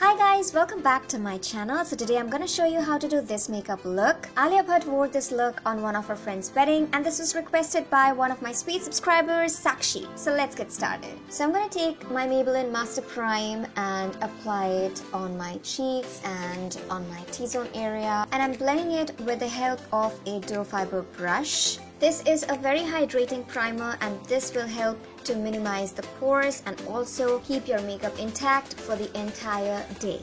Hi guys, welcome back to my channel. So today I'm gonna show you how to do this makeup look. Alia Bhatt wore this look on one of her friend's wedding and this was requested by one of my sweet subscribers, Sakshi. So let's get started. So I'm gonna take my Maybelline Master Prime and apply it on my cheeks and on my T-zone area, and I'm blending it with the help of a duo fiber brush. This is a very hydrating primer and this will help to minimize the pores and also keep your makeup intact for the entire day.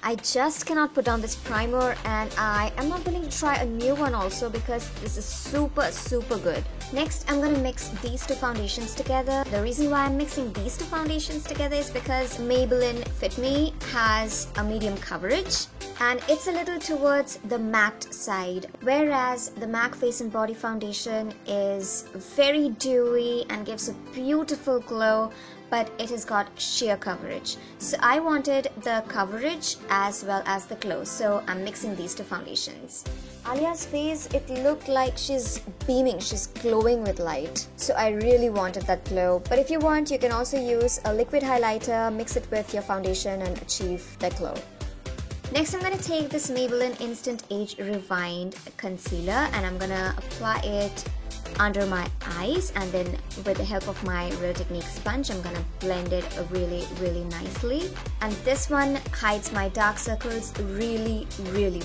I just cannot put on this primer and I am not willing to try a new one also because this is super good. Next, I'm gonna mix these two foundations together. The reason why I'm mixing these two foundations together is because Maybelline Fit Me has a medium coverage and it's a little towards the matte side, whereas the MAC Face and Body Foundation is very dewy and gives a beautiful glow, but it has got sheer coverage. So I wanted the coverage as well as the glow, so I'm mixing these two foundations. Alia's face, it looked like she's beaming, she's glowing with light. So I really wanted that glow. But if you want, you can also use a liquid highlighter, mix it with your foundation and achieve that glow. Next, I'm going to take this Maybelline Instant Age Refined Concealer and I'm going to apply it under my eyes, and then with the help of my Real Technique sponge, I'm going to blend it really nicely. And this one hides my dark circles really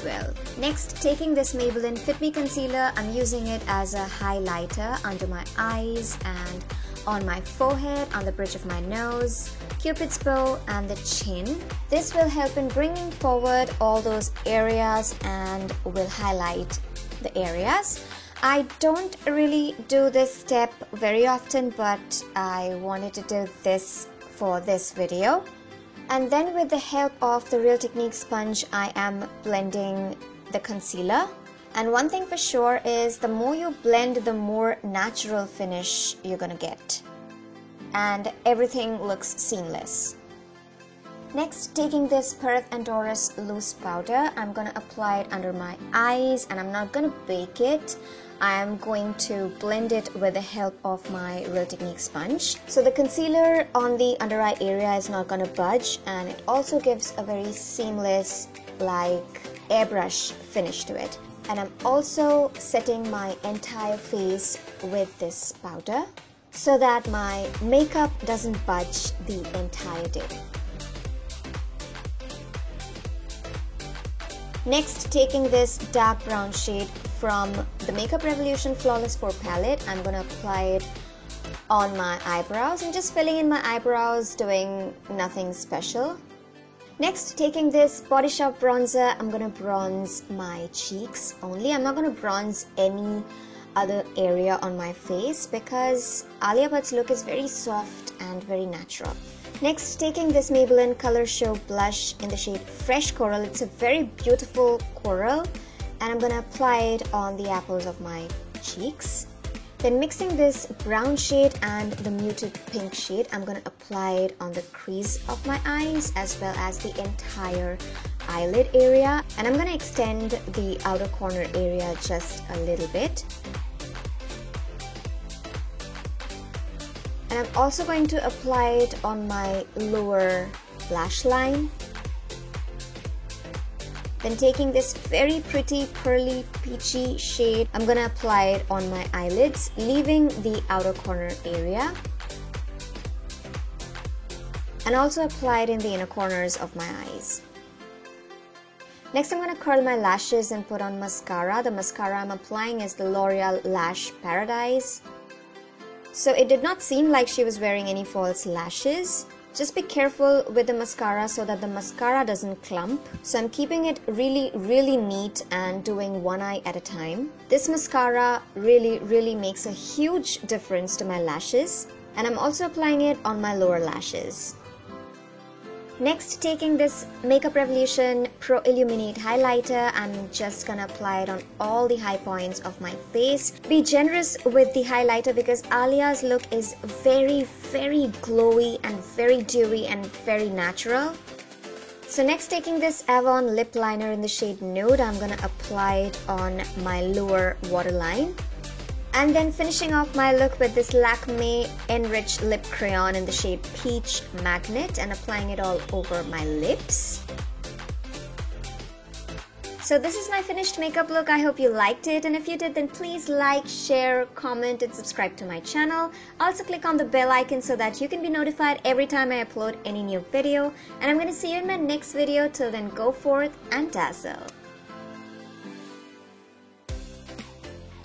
well. Next, taking this Maybelline Fit Me Concealer, I'm using it as a highlighter under my eyes and on my forehead, on the bridge of my nose, Cupid's bow and the chin. This will help in bringing forward all those areas and will highlight the areas. I don't really do this step very often, but I wanted to do this for this video. And then with the help of the Real Technique sponge, I am blending the concealer. And one thing for sure is the more you blend, the more natural finish you're gonna get. And everything looks seamless. Next, taking this Perth and Doris loose powder, I'm going to apply it under my eyes and I'm not going to bake it. I am going to blend it with the help of my Real Technique sponge. So the concealer on the under eye area is not going to budge, and it also gives a very seamless, like airbrush finish to it. And I'm also setting my entire face with this powder so that my makeup doesn't budge the entire day. Next, taking this dark brown shade from the Makeup Revolution Flawless 4 palette, I'm going to apply it on my eyebrows. I'm just filling in my eyebrows, doing nothing special. Next, taking this Body Shop bronzer, I'm going to bronze my cheeks only. I'm not going to bronze any other area on my face because Alia Bhatt's look is very soft and very natural. Next, taking this Maybelline Color Show blush in the shade Fresh Coral. It's a very beautiful coral and I'm going to apply it on the apples of my cheeks. Then mixing this brown shade and the muted pink shade, I'm going to apply it on the crease of my eyes as well as the entire eyelid area. And I'm going to extend the outer corner area just a little bit. And I'm also going to apply it on my lower lash line. Then taking this very pretty pearly peachy shade, I'm going to apply it on my eyelids, leaving the outer corner area. And also apply it in the inner corners of my eyes. Next, I'm going to curl my lashes and put on mascara. The mascara I'm applying is the L'Oreal Lash Paradise. So it did not seem like she was wearing any false lashes. Just be careful with the mascara so that the mascara doesn't clump. So I'm keeping it really neat and doing one eye at a time. This mascara really makes a huge difference to my lashes. And I'm also applying it on my lower lashes. Next, taking this Makeup Revolution Pro Illuminate Highlighter, I'm just gonna apply it on all the high points of my face. Be generous with the highlighter because Alia's look is very glowy and very dewy and very natural. So next, taking this Avon lip liner in the shade Nude, I'm gonna apply it on my lower waterline. And then finishing off my look with this Lakme Enriched Lip Crayon in the shade Peach Magnet and applying it all over my lips. So this is my finished makeup look. I hope you liked it, and if you did, then please like, share, comment and subscribe to my channel. Also click on the bell icon so that you can be notified every time I upload any new video. And I'm going to see you in my next video. Till then, go forth and dazzle.